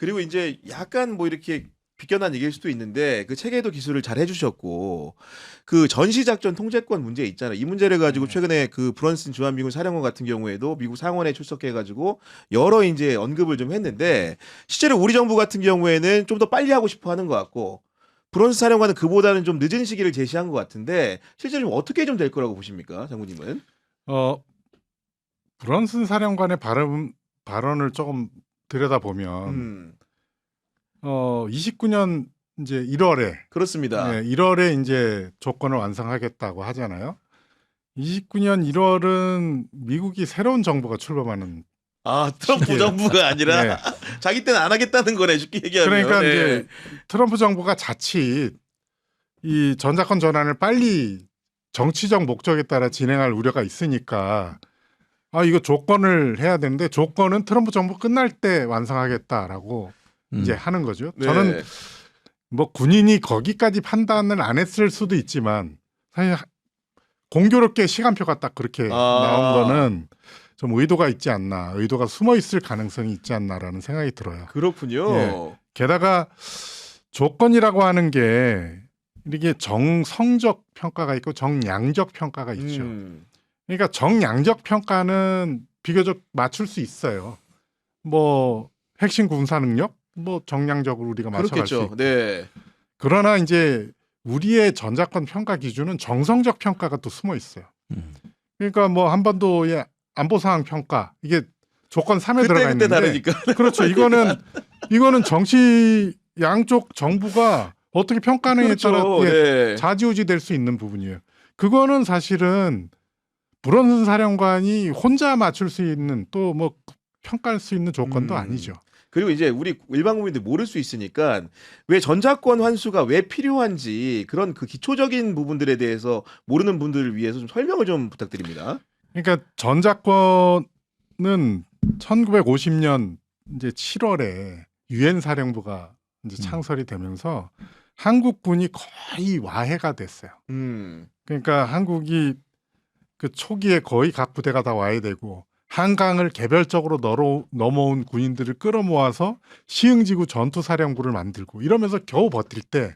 그리고 이제 약간 뭐 이렇게 비껴난 얘기일 수도 있는데 그 체계도 기술을 잘 해주셨고 그 전시작전 통제권 문제 있잖아요. 이 문제를 가지고 네. 최근에 그 브런슨 주한미군 사령관 같은 경우에도 미국 상원에 출석해가지고 여러 이제 언급을 좀 했는데 실제로 우리 정부 같은 경우에는 좀 더 빨리 하고 싶어 하는 것 같고 브런슨 사령관은 그보다는 좀 늦은 시기를 제시한 것 같은데 실제로 좀 어떻게 좀 될 거라고 보십니까, 장군님은? 어, 브런슨 사령관의 발언을 조금 들여다보면 음, 29년 이제 1월에 그렇습니다. 1월에 이제 조건을 완성하겠다고 하잖아요. 29년 1월은 미국이 새로운 정부가 출범하는 아, 트럼프 시기예요. 정부가 아니라 네. 자기 때는 안 하겠다는 거네, 쉽게 얘기하면. 그러니까 네. 이제 트럼프 정부가 자칫 이 전작권 전환을 빨리 정치적 목적에 따라 진행할 우려가 있으니까 이거 조건을 해야 되는데 조건은 트럼프 정부 끝날 때 완성하겠다라고 이제 하는 거죠. 네. 저는 뭐 군인이 거기까지 판단을 안 했을 수도 있지만 사실 공교롭게 시간표가 딱 그렇게 나온 거는 좀 의도가 있지 않나, 의도가 숨어 있을 가능성이 있지 않나라는 생각이 들어요. 그렇군요. 예. 게다가 조건이라고 하는 게 이렇게 정성적 평가가 있고 정량적 평가가 있죠. 그러니까 정량적 평가는 비교적 맞출 수 있어요. 뭐 핵심 군사 능력, 뭐 정량적으로 우리가 맞춰갈 수 그렇겠죠. 있고. 네. 그러나 이제 우리의 전작권 평가 기준은 정성적 평가가 또 숨어 있어요. 그러니까 뭐 한반도의 안보 상황 평가 이게 조건 3에 들어가 그때 있는데 다르니까. 그렇죠. 이거는 정치 양쪽 정부가 어떻게 평가하느냐에 따라 그렇죠. 네. 좌지우지 될 수 있는 부분이에요. 그거는 사실은 브런슨 사령관이 혼자 맞출 수 있는 또 뭐 평가할 수 있는 조건도 아니죠. 그리고 이제 우리 일반 국민들 모를 수 있으니까 왜 전자권 환수가 왜 필요한지 그런 그 기초적인 부분들에 대해서 모르는 분들을 위해서 좀 설명을 좀 부탁드립니다. 그러니까 전작권은 1950년 이제 7월에 유엔 사령부가 이제 창설이 되면서 한국군이 거의 와해가 됐어요. 그러니까 한국이 그 초기에 거의 각 부대가 다 와해되고 한강을 개별적으로 넘어온 군인들을 끌어모아서 시흥지구 전투사령부를 만들고 이러면서 겨우 버틸 때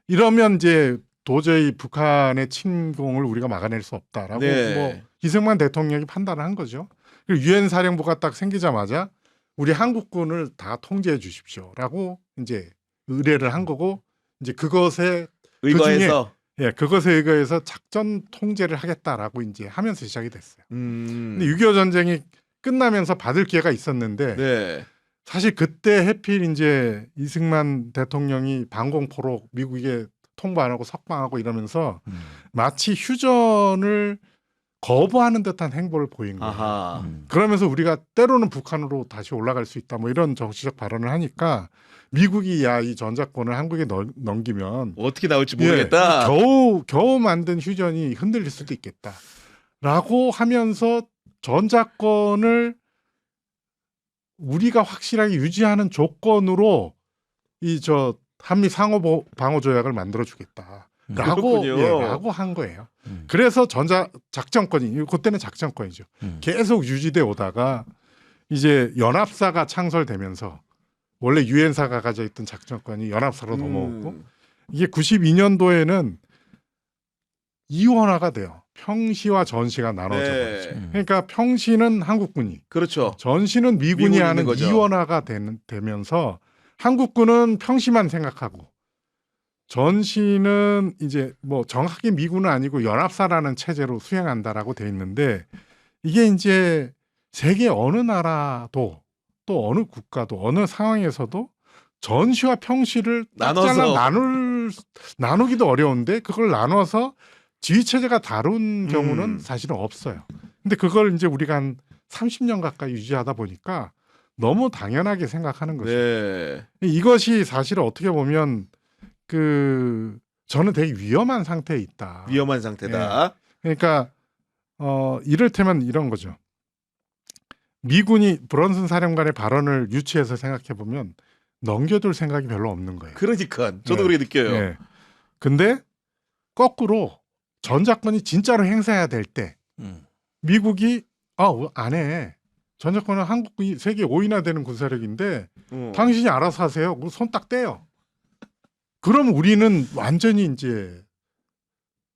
이러면 이제 도저히 북한의 침공을 우리가 막아낼 수 없다라고 네. 뭐 이승만 대통령이 판단을 한 거죠. 그리고 유엔 사령부가 딱 생기자마자 우리 한국군을 다 통제해 주십시오라고 이제 의뢰를 한 거고 이제 그것에 의거해서 그것에 의거해서 작전 통제를 하겠다라고 이제 하면서 시작이 됐어요. 근데 6.25 전쟁이 끝나면서 받을 기회가 있었는데 네. 사실 그때 해필 이제 이승만 대통령이 방공포로 미국에 통보 안 하고 석방하고 이러면서 마치 휴전을 거부하는 듯한 행보를 보인 거예요. 아하. 그러면서 우리가 때로는 북한으로 다시 올라갈 수 있다 뭐 이런 정치적 발언을 하니까 미국이 이 전작권을 한국에 넘기면 어떻게 나올지 모르겠다. 겨우 만든 휴전이 흔들릴 수도 있겠다라고 하면서 전작권을 우리가 확실하게 유지하는 조건으로 한미 상호 방어 조약을 만들어 주겠다라고 라고 한 거예요. 그래서 작전권이 그때는 작전권이죠. 계속 유지돼 오다가 이제 연합사가 창설되면서 원래 유엔사가 가져 있던 작전권이 연합사로 넘어오고 이게 92년도에는 이원화가 돼요. 평시와 전시가 나눠져 버리죠. 그러니까 평시는 한국군이, 그렇죠. 전시는 미군이 미군이 하는 있는 거죠. 이원화가 되면서 한국군은 평시만 생각하고 전시는 이제 뭐 정확하게 미군은 아니고 연합사라는 체제로 수행한다라고 돼 있는데 이게 이제 세계 어느 나라도 또 어느 국가도 어느 상황에서도 전시와 평시를 나눠서. 나누기도 어려운데 그걸 나눠서 지휘 체제가 다룬 경우는 사실은 없어요. 근데 그걸 이제 우리가 한 30년 가까이 유지하다 보니까 너무 당연하게 생각하는 거죠. 네. 이것이 사실 어떻게 보면 저는 되게 위험한 상태에 있다. 위험한 상태다. 그러니까 이를테면 이런 거죠. 미군이 브런슨 사령관의 발언을 유추해서 생각해 보면 넘겨둘 생각이 별로 없는 거예요. 그러니까 저도 그렇게 느껴요. 네. 근데 거꾸로 전작권이 진짜로 행사해야 될 때 미국이 안 해. 전제권은 한국군이 세계 5위나 되는 군사력인데 어. 당신이 알아서 하세요. 그럼 손 딱 떼요. 그럼 우리는 완전히 이제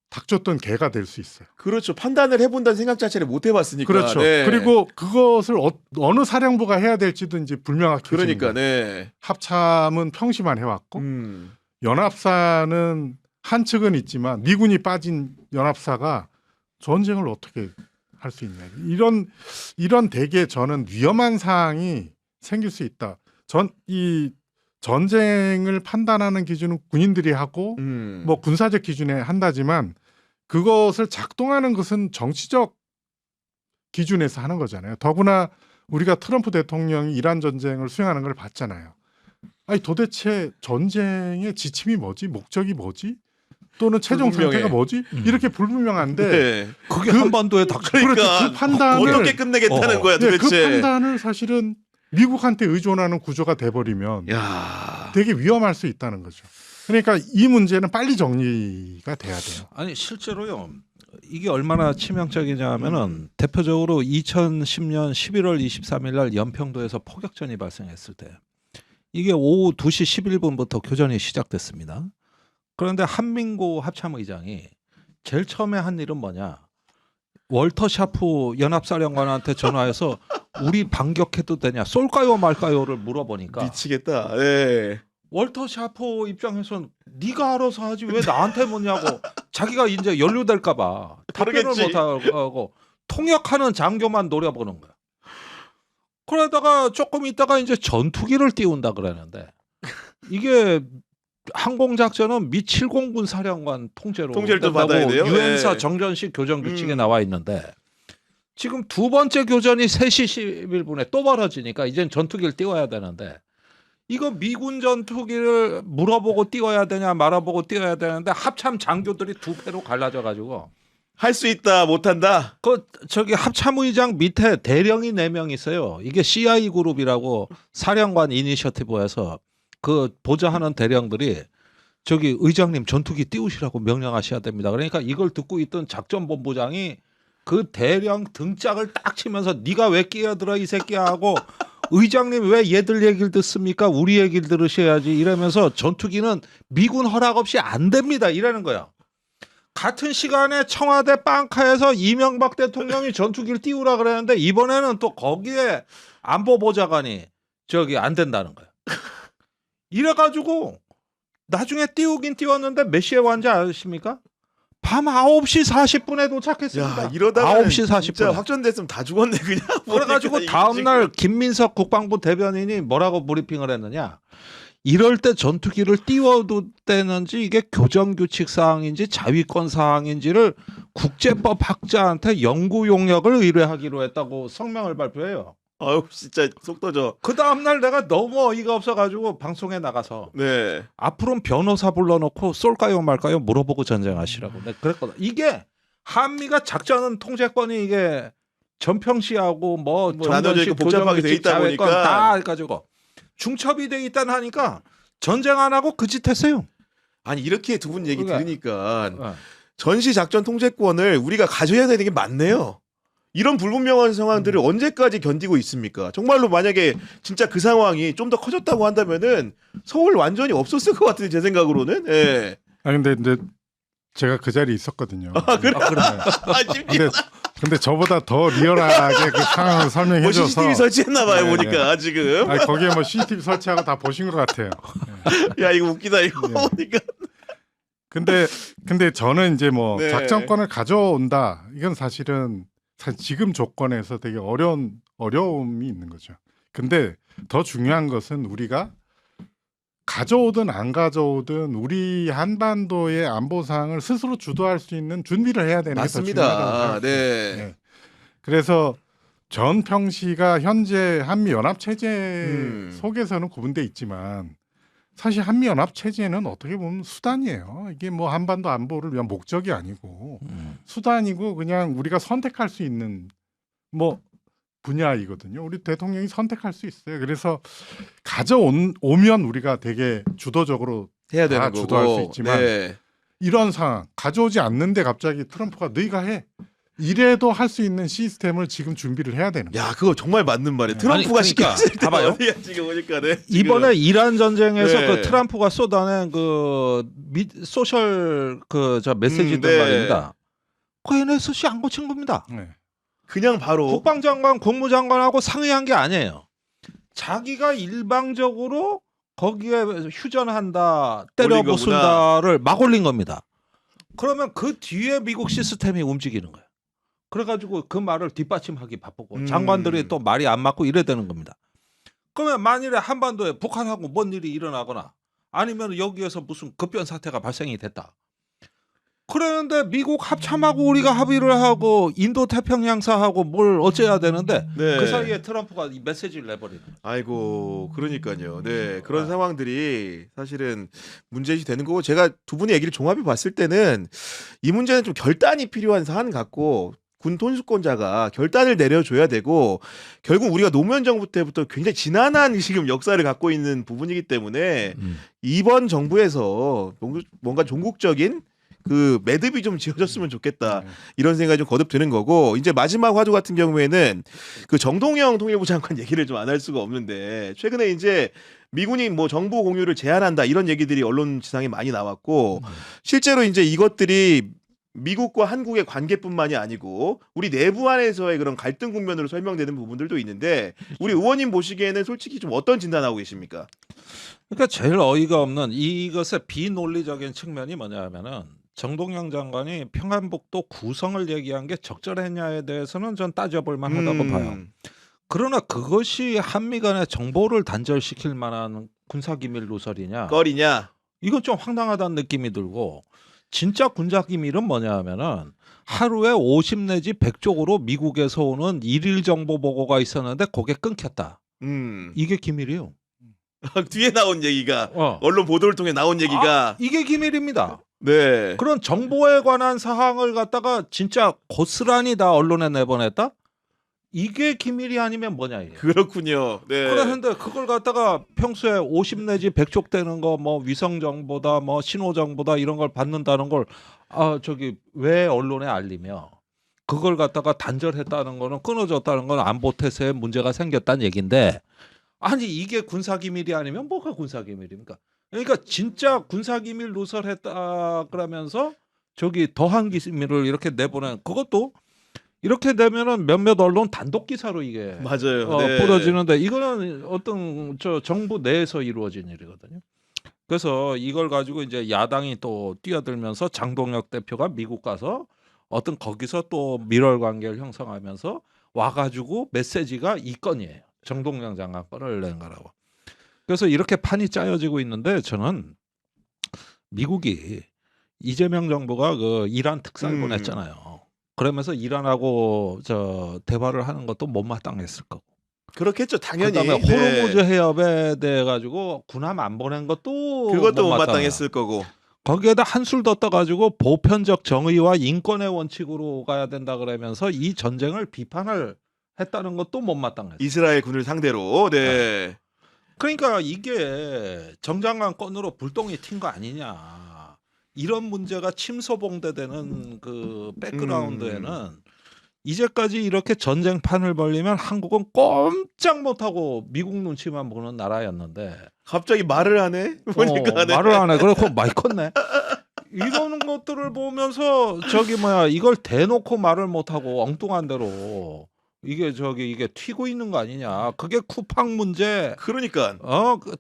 닥쳤던 개가 될 수 있어요. 그렇죠. 판단을 해본다는 생각 자체를 못 해봤으니까. 그렇죠. 네. 그리고 그것을 어느 사령부가 해야 될지도 이제 불명확해집니다. 그러니까 네. 합참은 평시만 해왔고 음. 연합사는 한 측은 있지만 미군이 빠진 연합사가 전쟁을 어떻게 할 수 있냐. 이런 되게 저는 위험한 사항이 생길 수 있다. 이 전쟁을 판단하는 기준은 군인들이 하고 뭐 군사적 기준에 한다지만 그것을 작동하는 것은 정치적 기준에서 하는 거잖아요. 더구나 우리가 트럼프 대통령이 이란 전쟁을 수행하는 걸 봤잖아요. 아니 도대체 전쟁의 지침이 뭐지? 목적이 뭐지? 또는 최종 불분명해. 상태가 뭐지? 이렇게 불분명한데 네. 그게 한반도에 닥쳐. 그러니까 그 판단을 어떻게 끝내겠다는 거야 네, 도대체. 그 판단을 사실은 미국한테 의존하는 구조가 돼버리면 야. 되게 위험할 수 있다는 거죠. 그러니까 이 문제는 빨리 정리가 돼야 돼요. 아니 실제로요. 이게 얼마나 치명적이냐 하면은 대표적으로 2010년 11월 23일 날 연평도에서 포격전이 발생했을 때 이게 오후 2시 11분부터 교전이 시작됐습니다. 그런데 한민구 합참의장이 제일 처음에 한 일은 뭐냐? 월터 샤프 연합사령관한테 전화해서 우리 반격해도 되냐? 쏠까요 말까요를 물어보니까 미치겠다. 네. 월터 샤프 입장에서는 네가 알아서 하지 왜 나한테 묻냐고. 자기가 이제 연루될까 봐 답변을 그러겠지. 못하고 통역하는 장교만 노려보는 거야. 그러다가 조금 있다가 이제 전투기를 띄운다 그러는데 이게 항공작전은 미 7공군 사령관 통제로 통제를 또 된다고 받아야 돼요? 유엔사 네. 정전식 교전 규칙에 나와 있는데 지금 두 번째 교전이 3시 11분에 또 벌어지니까 이젠 전투기를 띄워야 되는데 이거 미군 전투기를 물어보고 띄워야 되냐 말아보고 띄워야 되는데 합참 장교들이 두 패로 갈라져 가지고 할 수 있다 못한다. 그 저기 합참의장 밑에 대령이 4명 있어요. 이게 CI 그룹이라고 사령관 이니셔티브에서 그 보좌하는 대령들이 저기 의장님 전투기 띄우시라고 명령하셔야 됩니다. 그러니까 이걸 듣고 있던 작전본부장이 그 대령 등짝을 딱 치면서 네가 왜 끼어들어 이 새끼야 하고 의장님 왜 얘들 얘기를 듣습니까? 우리 얘기를 들으셔야지 이러면서 전투기는 미군 허락 없이 안 됩니다. 이라는 거야. 같은 시간에 청와대 빵카에서 이명박 대통령이 전투기를 띄우라 그랬는데 이번에는 또 거기에 안보보좌관이 저기 안 된다는 거야. 이래가지고 나중에 띄우긴 띄웠는데 몇 시에 왔는지 아십니까? 밤 9시 40분에 도착했습니다. 야 이러다가 9시 40분. 진짜 확전됐으면 다 죽었네 그냥. 그래가지고 이게 다음날 김민석 국방부 대변인이 뭐라고 브리핑을 했느냐. 이럴 때 전투기를 띄워도 되는지 이게 교정규칙 사항인지 자위권 사항인지를 국제법 학자한테 연구 용역을 의뢰하기로 했다고 성명을 발표해요. 아유 진짜 속 터져. 그 다음날 내가 너무 어이가 없어가지고 방송에 나가서 네. 앞으로는 변호사 불러놓고 쏠까요 말까요 물어보고 전쟁하시라고 내가 그랬거든. 이게 한미가 작전 통제권이 이게 전평시하고 뭐 나눠져 있고 정전식 복잡하게 돼 교정규칙 있다 자회권 보니까. 다 해가지고 중첩이 돼 있다 하니까 전쟁 안 하고 그 짓 했어요. 아니 이렇게 두 분 얘기 그러니까. 들으니까 전시 작전 통제권을 우리가 가져야 되는 게 맞네요. 이런 불분명한 상황들을 언제까지 견디고 있습니까? 정말로 만약에 진짜 그 상황이 좀 더 커졌다고 한다면은 서울 완전히 없었을 것 같은데 제 생각으로는. 예. 아 근데 제가 그 자리에 있었거든요. 그래? 그래. 근데 저보다 더 리얼하게 그 상황을 뭐 설명해줘서 CCTV 설치했나 봐요 네, 보니까 지금. 아니, 거기에 뭐 CCTV 설치하고 다 보신 것 같아요. 야 이거 웃기다 이거 네. 보니까. 근데 저는 이제 뭐 네. 작전권을 가져온다. 이건 사실은 지금 조건에서 되게 어려움이 있는 거죠. 근데 더 중요한 것은 우리가 가져오든 안 가져오든 우리 한반도의 안보 사항을 스스로 주도할 수 있는 준비를 해야 되는 게 더 중요하다고 맞습니다. 생각해요. 네. 네. 그래서 전평시가 현재 한미 연합 체제 속에서는 구분돼 있지만 사실 한미 연합 체제는 어떻게 보면 수단이에요. 이게 뭐 한반도 안보를 위한 목적이 아니고 수단이고 그냥 우리가 선택할 수 있는 뭐 분야이거든요. 우리 대통령이 선택할 수 있어요. 그래서 가져오면 우리가 되게 주도적으로 해야 다 되는 거고. 주도할 수 있지만 네. 이런 상황 가져오지 않는데 갑자기 트럼프가 너희가 해 이래도 할 수 있는 시스템을 지금 준비를 해야 되는 거예요. 야, 그거 정말 맞는 말이에요. 네. 트럼프가 아니, 그러니까, 시켰을 때 봐봐요. 어디야 지금 보니까 네. 이번에 이란 전쟁에서 네. 그 트럼프가 쏟아낸 그 소셜 그 저 메시지들 네. 말입니다. 그 NSC 안 고친 겁니다. 네. 그냥 바로 국방장관, 국무장관하고 상의한 게 아니에요. 자기가 일방적으로 거기에 휴전한다, 때려 올린 거구나. 부순다를 막 올린 겁니다. 그러면 그 뒤에 미국 시스템이 움직이는 거예요. 그래가지고 그 말을 뒷받침하기 바쁘고 장관들이 또 말이 안 맞고 이래 되는 겁니다. 그러면 만일에 한반도에 북한하고 뭔 일이 일어나거나 아니면 여기에서 무슨 급변 사태가 발생이 됐다. 그러는데 미국 합참하고 우리가 합의를 하고 인도 태평양사하고 뭘 어째야 되는데 네. 그 사이에 트럼프가 이 메시지를 내버리는 거예요. 아이고 그러니까요. 네 그런 상황들이 사실은 문제시 되는 거고 제가 두 분의 얘기를 종합해 봤을 때는 이 문제는 좀 결단이 필요한 사안 같고 군 통수권자가 결단을 내려줘야 되고 결국 우리가 노무현 정부 때부터 굉장히 지난한 지금 역사를 갖고 있는 부분이기 때문에 이번 정부에서 뭔가 종국적인 그 매듭이 좀 지어졌으면 좋겠다 이런 생각이 좀 거듭 드는 거고 이제 마지막 화두 같은 경우에는 그 정동영 통일부 장관 얘기를 좀 안 할 수가 없는데 최근에 이제 미군이 뭐 정보 공유를 제한한다 이런 얘기들이 언론 지상에 많이 나왔고 실제로 이제 이것들이 미국과 한국의 관계뿐만이 아니고 우리 내부 안에서의 그런 갈등 국면으로 설명되는 부분들도 있는데 우리 의원님 보시기에는 솔직히 좀 어떤 진단하고 계십니까? 그러니까 제일 어이가 없는 이것의 비논리적인 측면이 뭐냐면은 정동영 장관이 평안북도 구성을 얘기한 게 적절했냐에 대해서는 전 따져볼 만하다고 봐요. 그러나 그것이 한미 간의 정보를 단절시킬 만한 군사기밀 누설이냐? 거리냐? 이건 좀 황당하다는 느낌이 들고 진짜 군사기밀은 뭐냐 하면은 하루에 50 내지 100쪽으로 미국에서 오는 일일 정보 보고가 있었는데 그게 끊겼다. 이게 기밀이에요. 뒤에 나온 얘기가 어. 언론 보도를 통해 나온 얘기가 이게 기밀입니다. 네. 그런 정보에 관한 사항을 갖다가 진짜 고스란히 다 언론에 내보냈다? 이게 기밀이 아니면 뭐냐 이게. 그렇군요. 네. 그런데 그걸 갖다가 평소에 50 내지 100쪽 되는 거 뭐 위성 정보다 뭐 신호 정보다 이런 걸 받는다는 걸 저기 왜 언론에 알리며 그걸 갖다가 단절했다는 거는 끊어졌다는 건 안보 태세에 문제가 생겼다는 얘기인데 아니 이게 군사기밀이 아니면 뭐가 군사기밀입니까? 그러니까 진짜 군사기밀 누설했다 그러면서 저기 더한 기밀을 이렇게 내보낸 그것도 이렇게 되면은 몇몇 언론 단독 기사로 이게 맞아요. 네. 뿌려지는데 이거는 어떤 저 정부 내에서 이루어진 일이거든요. 그래서 이걸 가지고 이제 야당이 또 뛰어들면서 장동혁 대표가 미국 가서 어떤 거기서 또 밀월 관계를 형성하면서 와가지고 메시지가 이 건이에요. 정동영 장관 건을 낸 거라고. 그래서 이렇게 판이 짜여지고 있는데 저는 미국이 이재명 정부가 그 이란 특사를 보냈잖아요. 그러면서 이란하고 저 대화를 하는 것도 못마땅했을 거고. 그렇겠죠. 당연히. 그다음에 네. 호르무즈 해협에 대해 가지고 군함 안 보낸 것도 그것도 못마땅해요. 못마땅했을 거고. 거기에다 한술 더 떠가지고 보편적 정의와 인권의 원칙으로 가야 된다 그러면서 이 전쟁을 비판을 했다는 것도 못마땅했어요. 이스라엘 군을 상대로. 네. 그러니까 이게 정장관 건으로 불똥이 튄 거 아니냐. 이런 문제가 침소봉대되는 그 백그라운드에는 이제까지 이렇게 전쟁판을 벌리면 한국은 꼼짝 못하고 미국 눈치만 보는 나라였는데 갑자기 말을 하네. 보니까 네. 말을 안 해. 그래서 많이 컸네. 이런 것들을 보면서 저기 뭐야 이걸 대놓고 말을 못하고 엉뚱한 대로 이게 튀고 있는 거 아니냐. 그게 쿠팡 문제. 그러니까.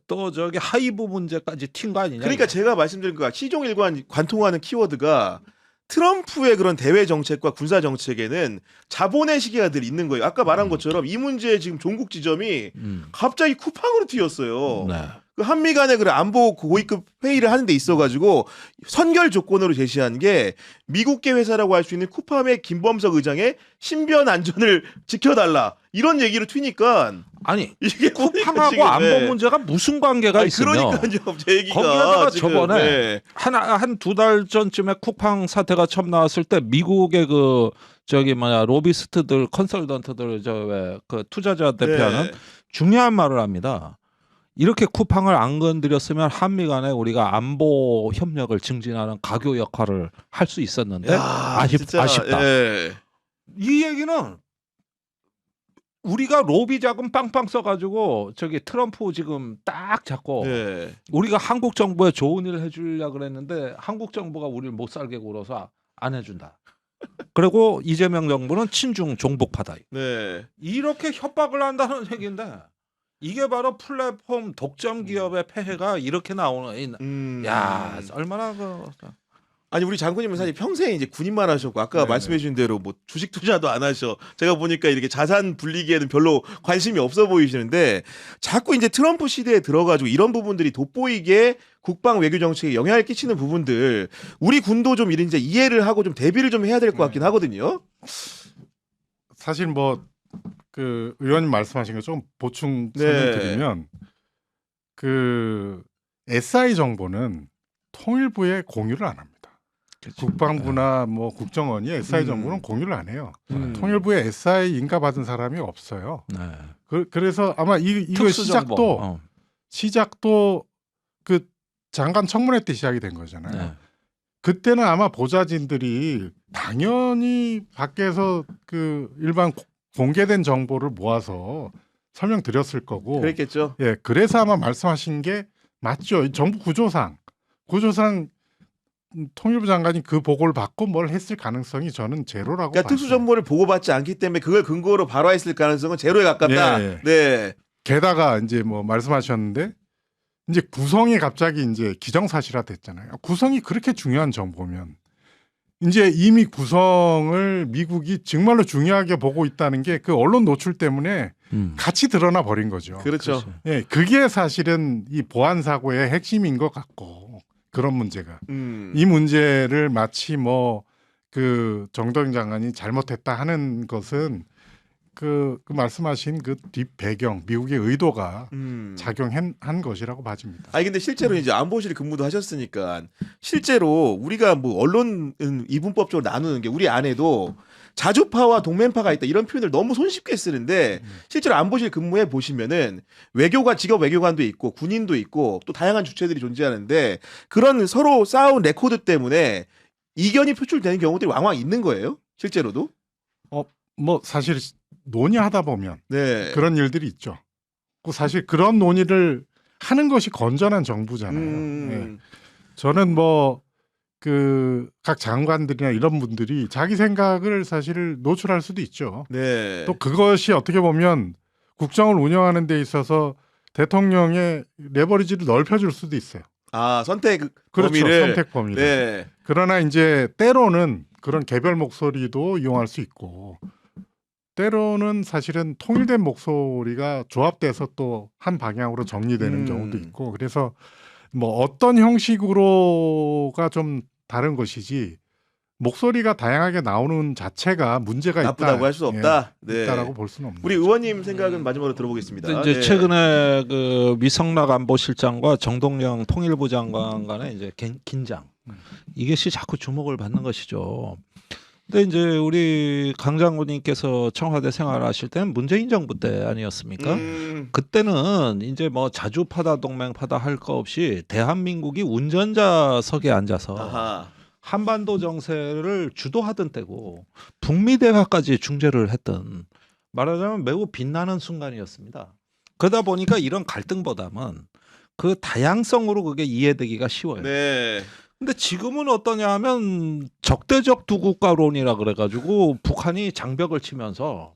또 저기 하이브 문제까지 튄 거 아니냐. 그러니까 이게. 제가 말씀드린 거 시종일관 관통하는 키워드가 트럼프의 그런 대외 정책과 군사 정책에는 자본의 시기가 늘 있는 거예요. 아까 말한 것처럼 이 문제의 지금 종국 지점이 갑자기 쿠팡으로 튀었어요. 네. 그 한미 간의 그 안보 고위급 회의를 하는 데 있어가지고 선결 조건으로 제시한 게 미국계 회사라고 할 수 있는 쿠팡의 김범석 의장의 신변 안전을 지켜달라 이런 얘기로 튀니까 아니 이게 쿠팡하고 지금, 안보 네. 문제가 무슨 관계가 아니, 있으며 그러니까요. 제 얘기가 거기에다가 지금, 저번에 네. 한 두 달 전쯤에 쿠팡 사태가 처음 나왔을 때 미국의 그 저기 뭐냐 로비스트들 컨설턴트들 저 왜 그 투자자 대표하는 네. 중요한 말을 합니다. 이렇게 쿠팡을 안 건드렸으면 한미 간에 우리가 안보 협력을 증진하는 가교 역할을 할 수 있었는데 야, 아쉽다. 예. 이 얘기는 우리가 로비 자금 빵빵 써가지고 저기 트럼프 지금 딱 잡고 네. 우리가 한국 정부에 좋은 일 해주려고 그랬는데 한국 정부가 우리를 못 살게 굴어서 안 해준다. 그리고 이재명 정부는 친중 종북파다. 네. 이렇게 협박을 한다는 얘기인데 이게 바로 플랫폼 독점 기업의 폐해가 이렇게 나오는. 야, 얼마나 아니 우리 장군님은 사실 평생 이제 군인만 하셨고 아까 네네. 말씀해주신 대로 뭐 주식 투자도 안 하셔. 제가 보니까 이렇게 자산 불리기에는 별로 관심이 없어 보이시는데 자꾸 이제 트럼프 시대에 들어가지고 이런 부분들이 돋보이게 국방 외교 정책에 영향을 끼치는 부분들 우리 군도 좀 이제 이해를 하고 좀 대비를 좀 해야 될 것 같긴 하거든요. 사실 뭐 그 의원님 말씀하신 거 좀 보충 네. 설명드리면 그 SI 정보는 통일부에 공유를 안 합니다. 국방부나 뭐 국정원이 SI 정보는 공유를 안 해요. 통일부에 SI 인가 받은 사람이 없어요. 네. 그래서 아마 이거 특수정보. 시작도 그 장관 청문회 때 시작이 된 거잖아요. 네. 그때는 아마 보좌진들이 당연히 밖에서 그 일반 공개된 정보를 모아서 설명드렸을 거고. 그랬겠죠. 예, 그래서 아마 말씀하신 게 맞죠. 정부 구조상 통일부 장관이 그 보고를 받고 뭘 했을 가능성이 저는 제로라고 그러니까 봐요. 특수 정보를 보고받지 않기 때문에 그걸 근거로 발화했을 가능성은 제로에 가깝다. 예, 예. 네. 게다가 이제 뭐 말씀하셨는데 이제 구성이 갑자기 이제 기정사실화 됐잖아요. 구성이 그렇게 중요한 정보면 이제 이미 구성을 미국이 정말로 중요하게 보고 있다는 게 그 언론 노출 때문에 같이 드러나 버린 거죠. 그렇죠. 그렇죠. 예, 그게 사실은 이 보안 사고의 핵심인 것 같고 그런 문제가 이 문제를 마치 뭐 그 정동영 장관이 잘못했다 하는 것은 그 말씀하신 그 뒷 배경 미국의 의도가 작용한 것이라고 봐집니다. 아니 근데 실제로 이제 안보실 근무도 하셨으니까 실제로 우리가 뭐 언론은 이분법적으로 나누는 게 우리 안에도 자주파와 동맹파가 있다 이런 표현을 너무 손쉽게 쓰는데 실제로 안보실 근무해 보시면은 외교관 직업 외교관도 있고 군인도 있고 또 다양한 주체들이 존재하는데 그런 서로 싸운 레코드 때문에 이견이 표출되는 경우들이 왕왕 있는 거예요. 실제로도. 뭐 사실 논의하다 보면 네. 그런 일들이 있죠. 사실 그런 논의를 하는 것이 건전한 정부잖아요. 예. 저는 뭐 그 각 장관들이나 이런 분들이 자기 생각을 사실 노출할 수도 있죠. 네. 또 그것이 어떻게 보면 국정을 운영하는 데 있어서 대통령의 레버리지를 넓혀줄 수도 있어요. 아 선택 그렇죠. 범위를. 선택 범위를. 네. 그러나 이제 때로는 그런 개별 목소리도 이용할 수 있고 때로는 사실은 통일된 목소리가 조합돼서 또 한 방향으로 정리되는 경우도 있고 그래서 뭐 어떤 형식으로가 좀 다른 것이지 목소리가 다양하게 나오는 자체가 문제가 있다. 나쁘다고 할 수 없다. 네. 있다라고 볼 수는 없는 우리 거죠. 의원님 생각은 마지막으로 들어보겠습니다. 근데 이제 네. 최근에 그 미성락 안보실장과 정동영 통일부 장관 간의 이제 긴장 이것이 자꾸 주목을 받는 것이죠. 근데 이제 우리 강 장군님께서 청와대 생활하실 때는 문재인 정부 때 아니었습니까? 그때는 이제 뭐 자주파다 동맹파다 할 거 없이 대한민국이 운전자석에 앉아서 아하. 한반도 정세를 주도하던 때고 북미 대화까지 중재를 했던 말하자면 매우 빛나는 순간이었습니다. 그러다 보니까 이런 갈등보다는 그 다양성으로 그게 이해되기가 쉬워요. 네. 근데 지금은 어떠냐 하면 적대적 두 국가론이라 그래가지고 북한이 장벽을 치면서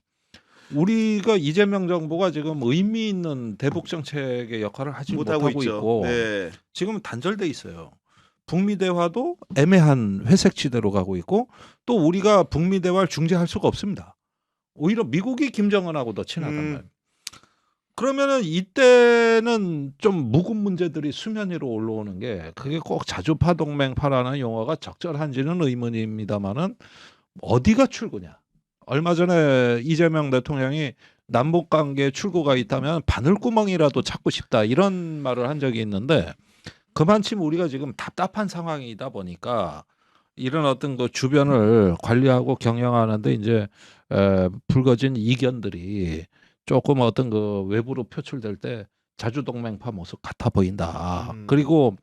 우리가 이재명 정부가 지금 의미 있는 대북 정책의 역할을 하지 못하고 있고 네. 지금 단절돼 있어요. 북미 대화도 애매한 회색지대로 가고 있고 또 우리가 북미 대화를 중재할 수가 없습니다. 오히려 미국이 김정은하고 더 친하단 말이에요. 그러면은 이때는 좀 묵은 문제들이 수면 위로 올라오는 게 그게 꼭 자주파 동맹파라는 용어가 적절한지는 의문입니다만은 어디가 출구냐? 얼마 전에 이재명 대통령이 남북 관계 출구가 있다면 바늘구멍이라도 찾고 싶다 이런 말을 한 적이 있는데 그만큼 우리가 지금 답답한 상황이다 보니까 이런 어떤 그 주변을 관리하고 경영하는데 이제 불거진 이견들이 조금 어떤 그 외부로 표출될 때 자주동맹파 모습 같아 보인다. 그리고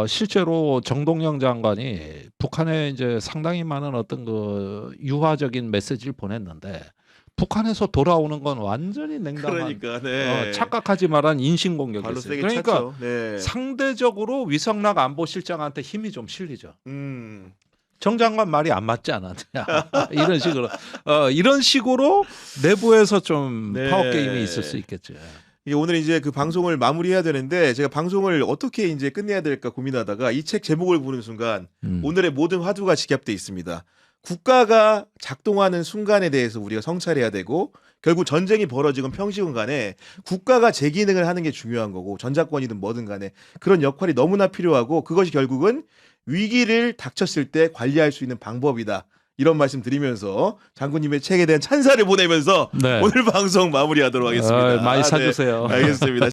실제로 정동영 장관이 북한에 이제 상당히 많은 어떤 그 유화적인 메시지를 보냈는데 북한에서 돌아오는 건 완전히 냉담한 그러니까 네. 착각하지 말한 인신 발로 공격이었어요. 세게 그러니까 찼죠. 네. 상대적으로 위성락 안보실장한테 힘이 좀 실리죠. 음. 정 장관 말이 안 맞지 않았냐 이런 식으로 내부에서 좀 네. 파워 게임이 있을 수 있겠죠. 이게 오늘 이제 그 방송을 마무리해야 되는데 제가 방송을 어떻게 이제 끝내야 될까 고민하다가 이 책 제목을 보는 순간 오늘의 모든 화두가 직결돼 있습니다. 국가가 작동하는 순간에 대해서 우리가 성찰해야 되고 결국 전쟁이 벌어지건 평시건 간에 국가가 제 기능을 하는 게 중요한 거고 전작권이든 뭐든 간에 그런 역할이 너무나 필요하고 그것이 결국은 위기를 닥쳤을 때 관리할 수 있는 방법이다. 이런 말씀 드리면서 장군님의 책에 대한 찬사를 보내면서 네. 오늘 방송 마무리하도록 하겠습니다. 많이 네, 사주세요. 알겠습니다.